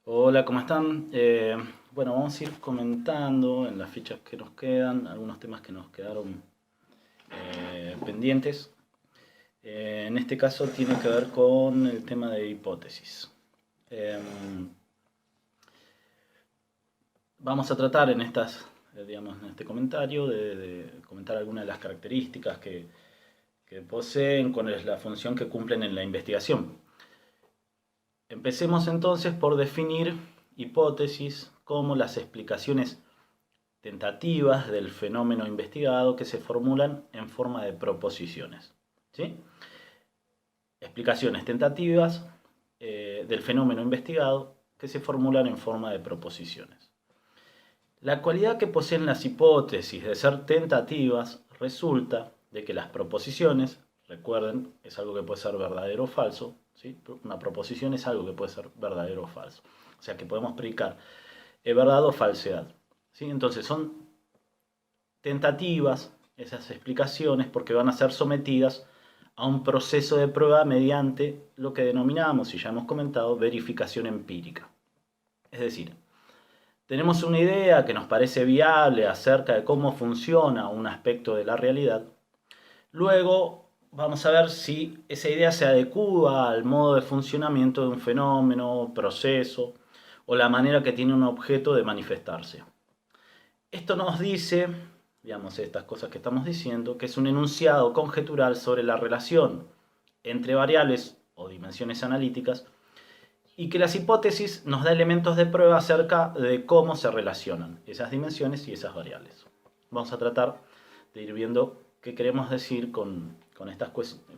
Hola, ¿cómo están? Bueno, vamos a ir comentando en las fichas que nos quedan algunos temas que nos quedaron pendientes. En este caso tiene que ver con el tema de hipótesis. Eh, Vamos a tratar en digamos, en este comentario de comentar algunas de las características que poseen con la función que cumplen en la investigación. Empecemos entonces por definir hipótesis como las explicaciones tentativas del fenómeno investigado que se formulan en forma de proposiciones. ¿Sí? Explicaciones tentativas del fenómeno investigado que se formulan en forma de proposiciones. La cualidad que poseen las hipótesis de ser tentativas resulta de que las proposiciones, recuerden, es algo que puede ser verdadero o falso, ¿sí? Una proposición es algo que puede ser verdadero o falso. O sea que podemos predicar verdad o falsedad. ¿Sí? Entonces son tentativas esas explicaciones porque van a ser sometidas a un proceso de prueba mediante lo que denominamos, y ya hemos comentado, verificación empírica. Es decir, tenemos una idea que nos parece viable acerca de cómo funciona un aspecto de la realidad. Luego vamos a ver si esa idea se adecua al modo de funcionamiento de un fenómeno, proceso o la manera que tiene un objeto de manifestarse. Esto nos dice, digamos, estas cosas que estamos diciendo, que es un enunciado conjetural sobre la relación entre variables o dimensiones analíticas y que las hipótesis nos da elementos de prueba acerca de cómo se relacionan esas dimensiones y esas variables. Vamos a tratar de ir viendo qué queremos decir con estas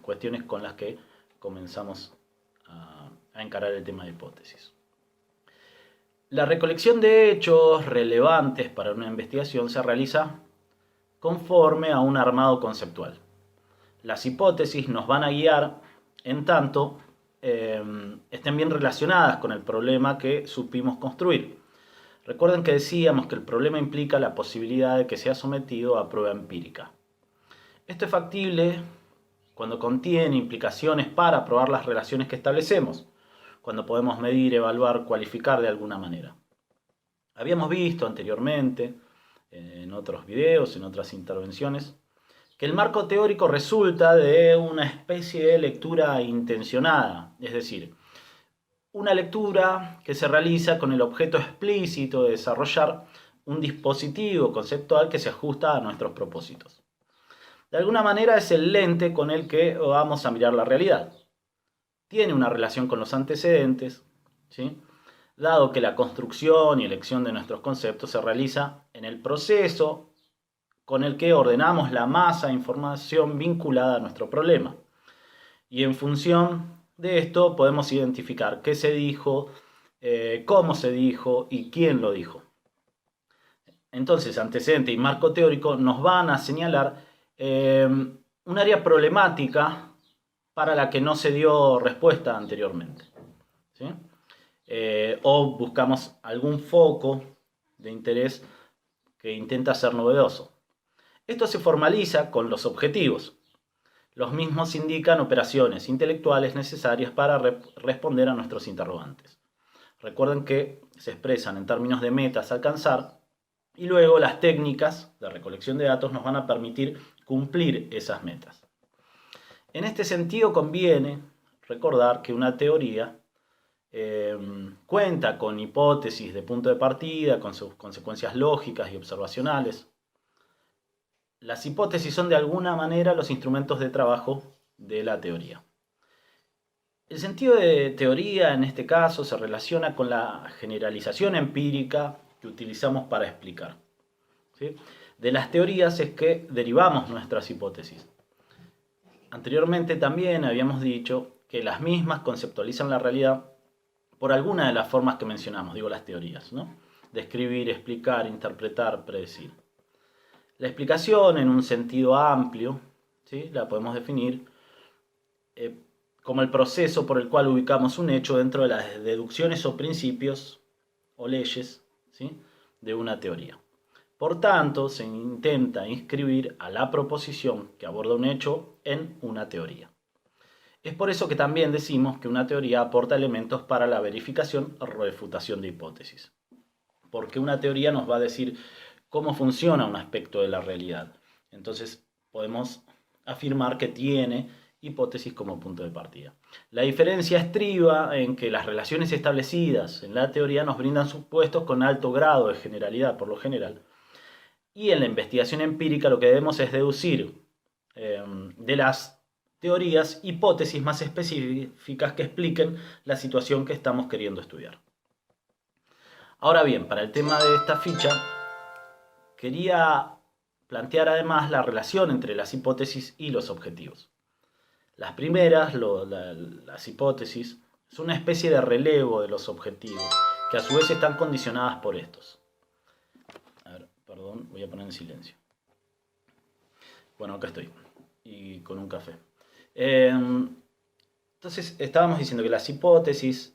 cuestiones con las que comenzamos a encarar el tema de hipótesis. La recolección de hechos relevantes para una investigación se realiza conforme a un armado conceptual. Las hipótesis nos van a guiar en tanto estén bien relacionadas con el problema que supimos construir. Recuerden que decíamos que el problema implica la posibilidad de que sea sometido a prueba empírica. Esto es factible cuando contiene implicaciones para probar las relaciones que establecemos, cuando podemos medir, evaluar, cualificar de alguna manera. Habíamos visto anteriormente, en otros videos, en otras intervenciones, que el marco teórico resulta de una especie de lectura intencionada, es decir, una lectura que se realiza con el objeto explícito de desarrollar un dispositivo conceptual que se ajusta a nuestros propósitos. De alguna manera es el lente con el que vamos a mirar la realidad. Tiene una relación con los antecedentes, ¿sí? Dado que la construcción y elección de nuestros conceptos se realiza en el proceso con el que ordenamos la masa de información vinculada a nuestro problema. Y en función de esto podemos identificar qué se dijo, cómo se dijo y quién lo dijo. Entonces, antecedente y marco teórico nos van a señalar un área problemática para la que no se dio respuesta anteriormente. ¿Sí? O buscamos algún foco de interés que intenta ser novedoso. Esto se formaliza con los objetivos. Los mismos indican operaciones intelectuales necesarias para responder a nuestros interrogantes. Recuerden que se expresan en términos de metas a alcanzar y luego las técnicas de recolección de datos nos van a permitir cumplir esas metas. En este sentido conviene recordar que una teoría cuenta con hipótesis de punto de partida, con sus consecuencias lógicas y observacionales. Las hipótesis son de alguna manera los instrumentos de trabajo de la teoría. El sentido de teoría en este caso se relaciona con la generalización empírica que utilizamos para explicar. ¿Sí? De las teorías es que derivamos nuestras hipótesis. Anteriormente también habíamos dicho que las mismas conceptualizan la realidad por alguna de las formas que mencionamos, digo las teorías, ¿no? Describir, explicar, interpretar, predecir. La explicación en un sentido amplio, ¿sí? La podemos definir como el proceso por el cual ubicamos un hecho dentro de las deducciones o principios o leyes, ¿sí? De una teoría. Por tanto, se intenta inscribir a la proposición que aborda un hecho en una teoría. Es por eso que también decimos que una teoría aporta elementos para la verificación o refutación de hipótesis. Porque una teoría nos va a decir cómo funciona un aspecto de la realidad. Entonces podemos afirmar que tiene hipótesis como punto de partida. La diferencia estriba en que las relaciones establecidas en la teoría nos brindan supuestos con alto grado de generalidad, por lo general, y en la investigación empírica lo que debemos es deducir de las teorías hipótesis más específicas que expliquen la situación que estamos queriendo estudiar. Ahora bien, para el tema de esta ficha, quería plantear además la relación entre las hipótesis y los objetivos. Las primeras, las hipótesis, son una especie de relevo de los objetivos, que a su vez están condicionadas por estos. A ver, perdón, voy a poner en silencio. Bueno, acá estoy, y con un café. Entonces, estábamos diciendo que las hipótesis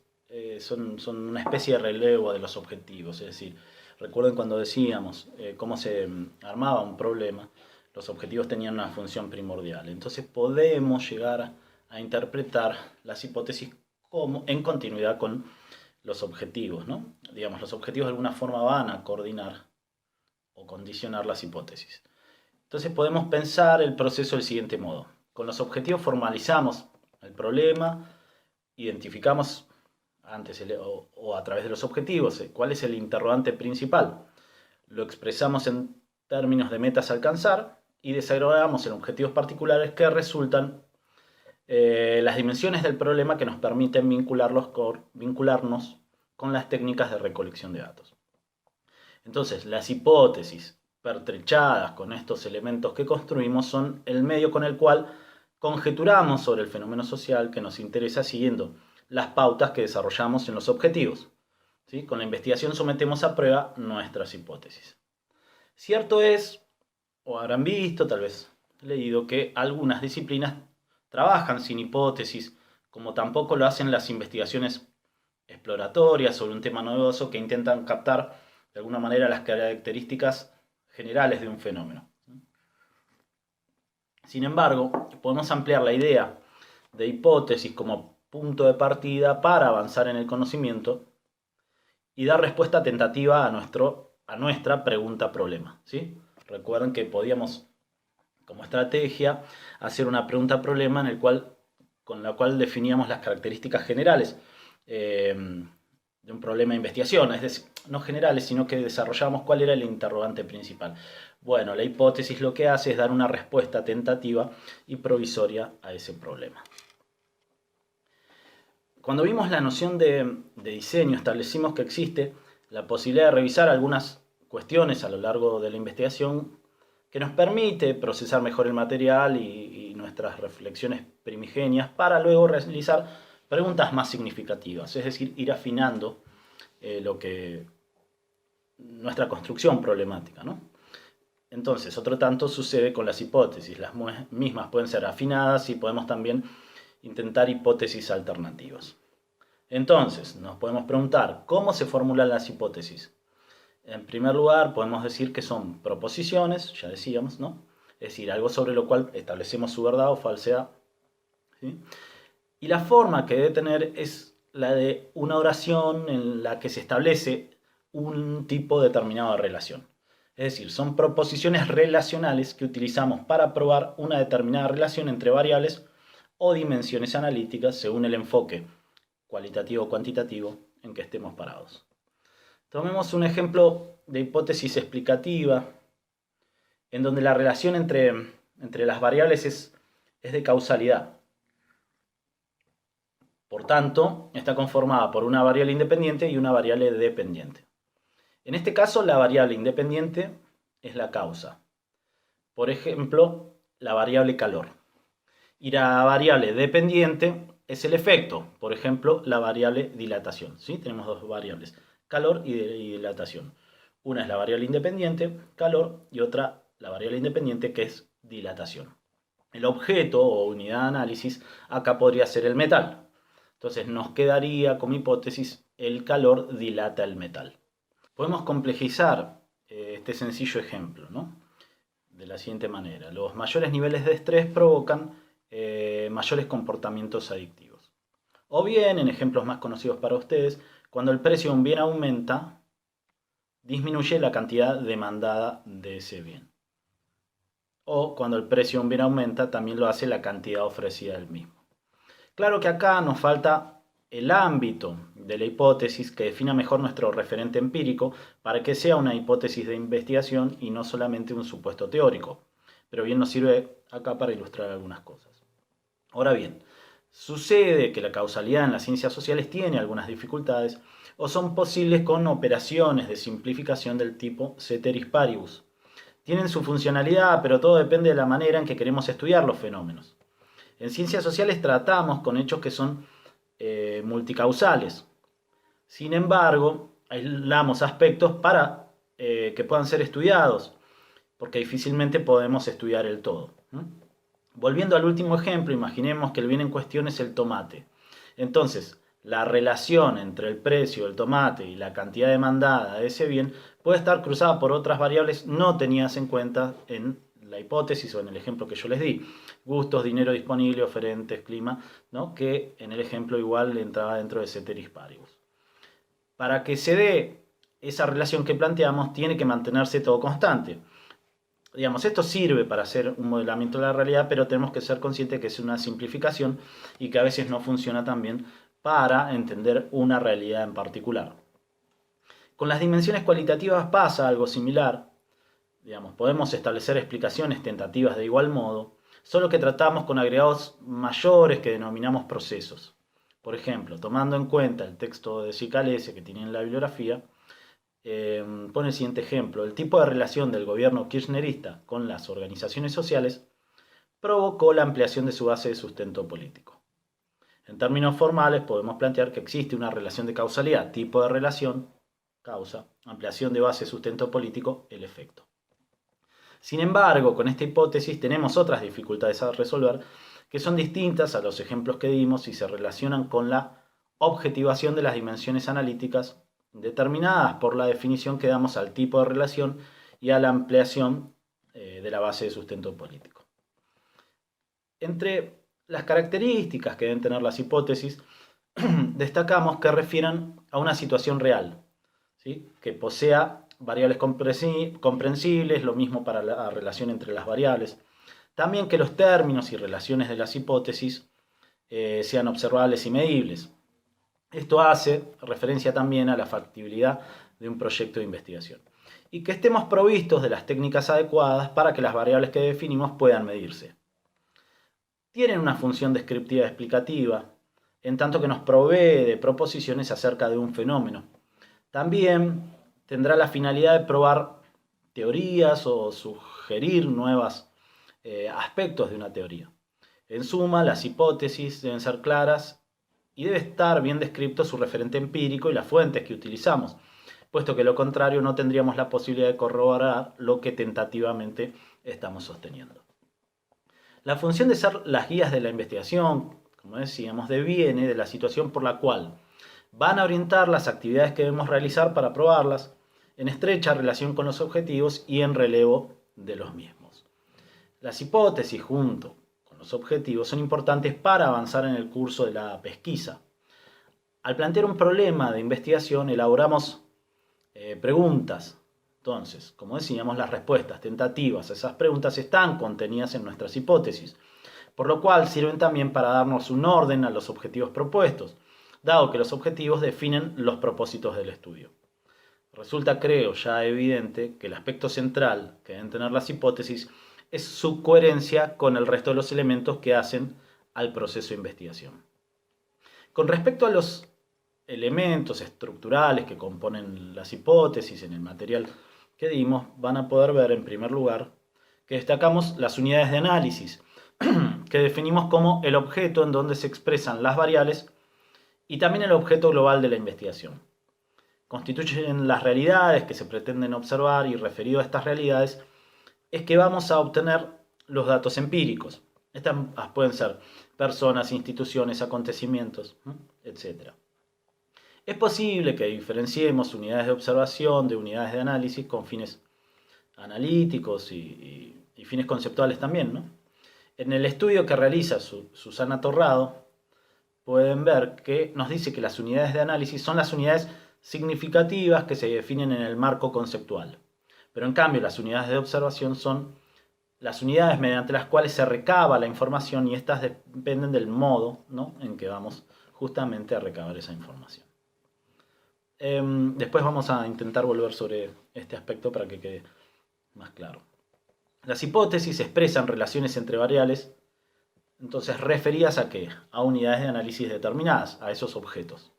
son una especie de relevo de los objetivos, es decir, recuerden cuando decíamos cómo se armaba un problema, los objetivos tenían una función primordial. Entonces podemos llegar a interpretar las hipótesis como en continuidad con los objetivos, ¿no? Digamos, los objetivos de alguna forma van a coordinar o condicionar las hipótesis. Entonces podemos pensar el proceso del siguiente modo. Con los objetivos formalizamos el problema, identificamos antes o a través de los objetivos cuál es el interrogante principal. Lo expresamos en términos de metas a alcanzar y desagregamos en objetivos particulares que resultan las dimensiones del problema que nos permiten vincularnos con las técnicas de recolección de datos. Entonces, las hipótesis pertrechadas con estos elementos que construimos son el medio con el cual conjeturamos sobre el fenómeno social que nos interesa siguiendo las pautas que desarrollamos en los objetivos. ¿Sí? Con la investigación sometemos a prueba nuestras hipótesis. Cierto es, o habrán visto, tal vez leído, que algunas disciplinas trabajan sin hipótesis, como tampoco lo hacen las investigaciones exploratorias sobre un tema novedoso que intentan captar de alguna manera las características generales de un fenómeno. Sin embargo, podemos ampliar la idea de hipótesis como punto de partida para avanzar en el conocimiento y dar respuesta tentativa a nuestra pregunta-problema. ¿Sí? Recuerden que podíamos, como estrategia, hacer una pregunta-problema con la cual definíamos las características generales de un problema de investigación, es decir, no generales, sino que desarrollamos cuál era el interrogante principal. Bueno, la hipótesis lo que hace es dar una respuesta tentativa y provisoria a ese problema. Cuando vimos la noción de diseño, establecimos que existe la posibilidad de revisar algunas cuestiones a lo largo de la investigación que nos permite procesar mejor el material y nuestras reflexiones primigenias para luego realizar preguntas más significativas, es decir, ir afinando nuestra construcción problemática, ¿no? Entonces, otro tanto sucede con las hipótesis. Las mismas pueden ser afinadas y podemos también intentar hipótesis alternativas. Entonces, nos podemos preguntar, ¿cómo se formulan las hipótesis? En primer lugar, podemos decir que son proposiciones, ya decíamos, ¿no? Es decir, algo sobre lo cual establecemos su verdad o falsedad, ¿sí? Y la forma que debe tener es la de una oración en la que se establece un tipo determinado de relación. Es decir, son proposiciones relacionales que utilizamos para probar una determinada relación entre variables o dimensiones analíticas según el enfoque cualitativo o cuantitativo en que estemos parados. Tomemos un ejemplo de hipótesis explicativa en donde la relación entre las variables es de causalidad. Por tanto, está conformada por una variable independiente y una variable dependiente. En este caso, la variable independiente es la causa. Por ejemplo, la variable calor. Y la variable dependiente es el efecto. Por ejemplo, la variable dilatación. ¿Sí? Tenemos dos variables, calor y dilatación. Una es la variable independiente, calor, y otra la variable independiente, que es dilatación. El objeto o unidad de análisis acá podría ser el metal. Entonces nos quedaría como hipótesis el calor dilata el metal. Podemos complejizar este sencillo ejemplo, ¿no? De la siguiente manera. Los mayores niveles de estrés provocan mayores comportamientos adictivos. O bien, en ejemplos más conocidos para ustedes, cuando el precio de un bien aumenta, disminuye la cantidad demandada de ese bien. O cuando el precio de un bien aumenta, también lo hace la cantidad ofrecida del mismo. Claro que acá nos falta el ámbito de la hipótesis que defina mejor nuestro referente empírico para que sea una hipótesis de investigación y no solamente un supuesto teórico. Pero bien nos sirve acá para ilustrar algunas cosas. Ahora bien, sucede que la causalidad en las ciencias sociales tiene algunas dificultades o son posibles con operaciones de simplificación del tipo ceteris paribus. Tienen su funcionalidad, pero todo depende de la manera en que queremos estudiar los fenómenos. En ciencias sociales tratamos con hechos que son multicausales. Sin embargo, aislamos aspectos para que puedan ser estudiados, porque difícilmente podemos estudiar el todo. Volviendo al último ejemplo, imaginemos que el bien en cuestión es el tomate. Entonces, la relación entre el precio del tomate y la cantidad demandada de ese bien puede estar cruzada por otras variables no tenidas en cuenta en la hipótesis o en el ejemplo que yo les di. Gustos, dinero disponible, oferentes, clima, ¿no? Que en el ejemplo igual entraba dentro de ceteris paribus. Para que se dé esa relación que planteamos, tiene que mantenerse todo constante. Digamos, esto sirve para hacer un modelamiento de la realidad, pero tenemos que ser conscientes que es una simplificación y que a veces no funciona tan bien para entender una realidad en particular. Con las dimensiones cualitativas pasa algo similar. Digamos, podemos establecer explicaciones tentativas de igual modo, solo que tratamos con agregados mayores que denominamos procesos. Por ejemplo, tomando en cuenta el texto de Cicalese que tiene en la bibliografía, pone el siguiente ejemplo. El tipo de relación del gobierno kirchnerista con las organizaciones sociales provocó la ampliación de su base de sustento político. En términos formales podemos plantear que existe una relación de causalidad, tipo de relación, causa, ampliación de base de sustento político, el efecto. Sin embargo, con esta hipótesis tenemos otras dificultades a resolver que son distintas a los ejemplos que dimos y se relacionan con la objetivación de las dimensiones analíticas determinadas por la definición que damos al tipo de relación y a la ampliación de la base de sustento político. Entre las características que deben tener las hipótesis, destacamos que refieren a una situación real, ¿sí? Que posea variables comprensibles, lo mismo para la relación entre las variables. También que los términos y relaciones de las hipótesis sean observables y medibles. Esto hace referencia también a la factibilidad de un proyecto de investigación. Y que estemos provistos de las técnicas adecuadas para que las variables que definimos puedan medirse. Tienen una función descriptiva explicativa, en tanto que nos provee de proposiciones acerca de un fenómeno. También tendrá la finalidad de probar teorías o sugerir nuevos aspectos de una teoría. En suma, las hipótesis deben ser claras y debe estar bien descrito su referente empírico y las fuentes que utilizamos, puesto que lo contrario no tendríamos la posibilidad de corroborar lo que tentativamente estamos sosteniendo. La función de ser las guías de la investigación, como decíamos, deviene de la situación por la cual van a orientar las actividades que debemos realizar para probarlas, en estrecha relación con los objetivos y en relevo de los mismos. Las hipótesis, junto con los objetivos, son importantes para avanzar en el curso de la pesquisa. Al plantear un problema de investigación, elaboramos preguntas. Entonces, como decíamos, las respuestas tentativas a esas preguntas están contenidas en nuestras hipótesis, por lo cual sirven también para darnos un orden a los objetivos propuestos, dado que los objetivos definen los propósitos del estudio. Resulta, creo, ya evidente que el aspecto central que deben tener las hipótesis es su coherencia con el resto de los elementos que hacen al proceso de investigación. Con respecto a los elementos estructurales que componen las hipótesis en el material que dimos, van a poder ver en primer lugar que destacamos las unidades de análisis, que definimos como el objeto en donde se expresan las variables y también el objeto global de la investigación. Constituyen las realidades que se pretenden observar y referido a estas realidades es que vamos a obtener los datos empíricos. Estas pueden ser personas, instituciones, acontecimientos, etc. Es posible que diferenciemos unidades de observación de unidades de análisis con fines analíticos y fines conceptuales también, ¿no? En el estudio que realiza Susana Torrado, pueden ver que nos dice que las unidades de análisis son las unidades significativas que se definen en el marco conceptual. Pero en cambio las unidades de observación son las unidades mediante las cuales se recaba la información y estas dependen del modo, ¿no?, en que vamos justamente a recabar esa información. Después vamos a intentar volver sobre este aspecto para que quede más claro. Las hipótesis expresan relaciones entre variables, entonces referidas a ¿qué? A unidades de análisis determinadas, a esos objetos.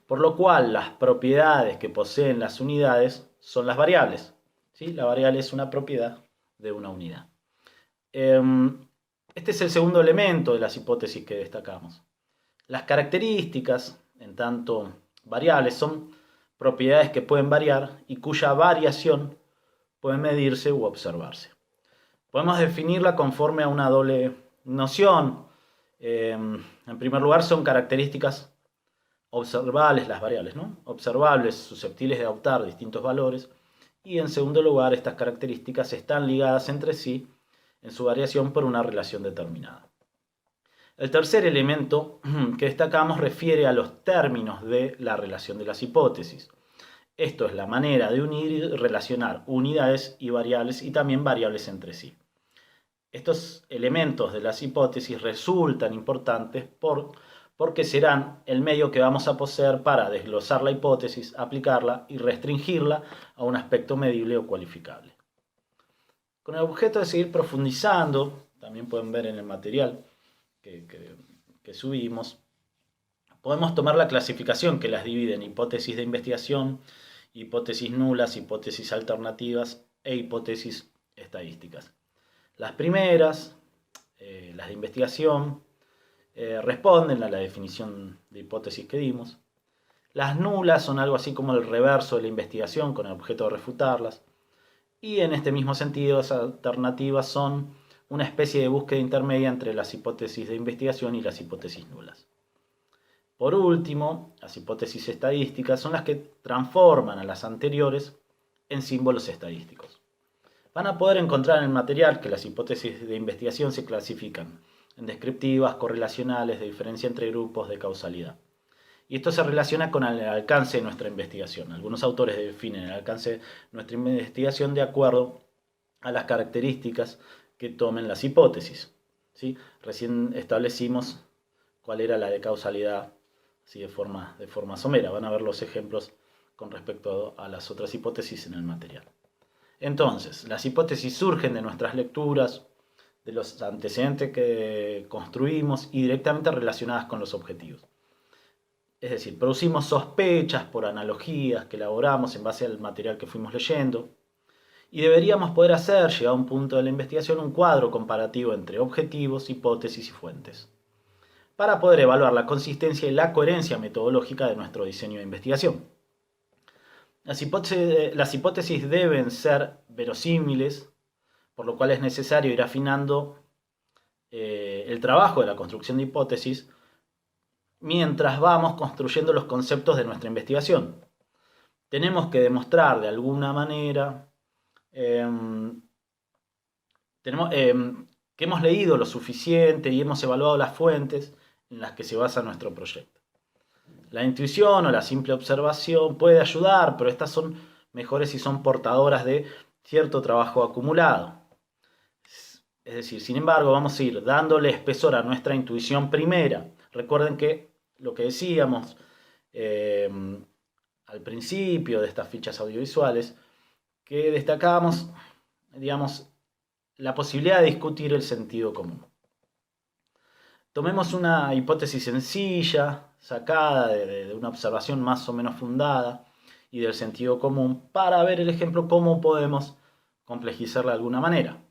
Por lo cual las propiedades que poseen las unidades son las variables, ¿sí? La variable es una propiedad de una unidad. Este es el segundo elemento de las hipótesis que destacamos. Las características, en tanto variables, son propiedades que pueden variar y cuya variación puede medirse u observarse. Podemos definirla conforme a una doble noción. En primer lugar, son características observables, las variables, ¿no? Observables, susceptibles de adoptar distintos valores. Y en segundo lugar, estas características están ligadas entre sí en su variación por una relación determinada. El tercer elemento que destacamos refiere a los términos de la relación de las hipótesis. Esto es la manera de unir y relacionar unidades y variables y también variables entre sí. Estos elementos de las hipótesis resultan importantes porque serán el medio que vamos a poseer para desglosar la hipótesis, aplicarla y restringirla a un aspecto medible o cualificable. Con el objeto de seguir profundizando, también pueden ver en el material que subimos, podemos tomar la clasificación que las divide en hipótesis de investigación, hipótesis nulas, hipótesis alternativas e hipótesis estadísticas. Las primeras, las de investigación, responden a la definición de hipótesis que dimos. Las nulas son algo así como el reverso de la investigación con el objeto de refutarlas. Y en este mismo sentido, las alternativas son una especie de búsqueda intermedia entre las hipótesis de investigación y las hipótesis nulas. Por último, las hipótesis estadísticas son las que transforman a las anteriores en símbolos estadísticos. Van a poder encontrar en el material que las hipótesis de investigación se clasifican en descriptivas, correlacionales, de diferencia entre grupos, de causalidad. Y esto se relaciona con el alcance de nuestra investigación. Algunos autores definen el alcance de nuestra investigación de acuerdo a las características que tomen las hipótesis, ¿sí? Recién establecimos cuál era la de causalidad, ¿sí? de forma somera. Van a ver los ejemplos con respecto a las otras hipótesis en el material. Entonces, las hipótesis surgen de nuestras lecturas, de los antecedentes que construimos y directamente relacionadas con los objetivos. Es decir, producimos sospechas por analogías que elaboramos en base al material que fuimos leyendo y deberíamos poder hacer, llegado a un punto de la investigación, un cuadro comparativo entre objetivos, hipótesis y fuentes para poder evaluar la consistencia y la coherencia metodológica de nuestro diseño de investigación. Las hipótesis deben ser verosímiles, por lo cual es necesario ir afinando el trabajo de la construcción de hipótesis mientras vamos construyendo los conceptos de nuestra investigación. Tenemos que demostrar de alguna manera que hemos leído lo suficiente y hemos evaluado las fuentes en las que se basa nuestro proyecto. La intuición o la simple observación puede ayudar, pero estas son mejores si son portadoras de cierto trabajo acumulado. Es decir, sin embargo, vamos a ir dándole espesor a nuestra intuición primera. Recuerden que lo que decíamos al principio de estas fichas audiovisuales, que destacábamos, digamos, la posibilidad de discutir el sentido común. Tomemos una hipótesis sencilla, sacada de una observación más o menos fundada y del sentido común, para ver el ejemplo cómo podemos complejizarla de alguna manera.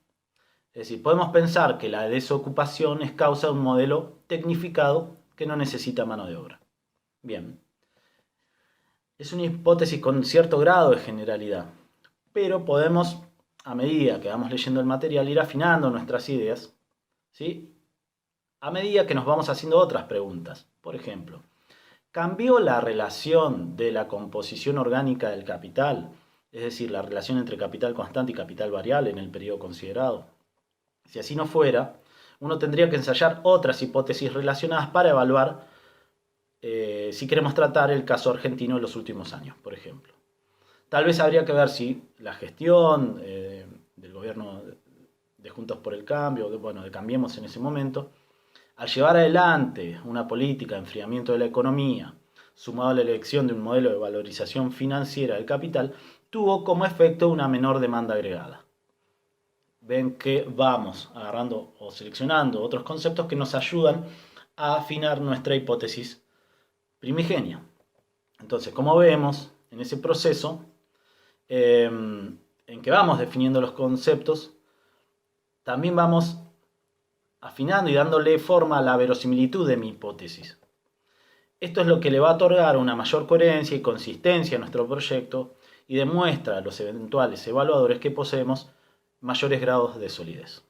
Es decir, podemos pensar que la desocupación es causa de un modelo tecnificado que no necesita mano de obra. Bien, es una hipótesis con cierto grado de generalidad, pero podemos, a medida que vamos leyendo el material, ir afinando nuestras ideas, ¿sí? A medida que nos vamos haciendo otras preguntas. Por ejemplo, ¿cambió la relación de la composición orgánica del capital? Es decir, la relación entre capital constante y capital variable en el periodo considerado. Si así no fuera, uno tendría que ensayar otras hipótesis relacionadas para evaluar si queremos tratar el caso argentino de los últimos años, por ejemplo. Tal vez habría que ver si la gestión del gobierno de Juntos por el Cambio, de Cambiemos en ese momento, al llevar adelante una política de enfriamiento de la economía, sumado a la elección de un modelo de valorización financiera del capital, tuvo como efecto una menor demanda agregada. Ven que vamos agarrando o seleccionando otros conceptos que nos ayudan a afinar nuestra hipótesis primigenia. Entonces, como vemos en ese proceso en que vamos definiendo los conceptos, también vamos afinando y dándole forma a la verosimilitud de mi hipótesis. Esto es lo que le va a otorgar una mayor coherencia y consistencia a nuestro proyecto y demuestra a los eventuales evaluadores que poseemos mayores grados de solidez.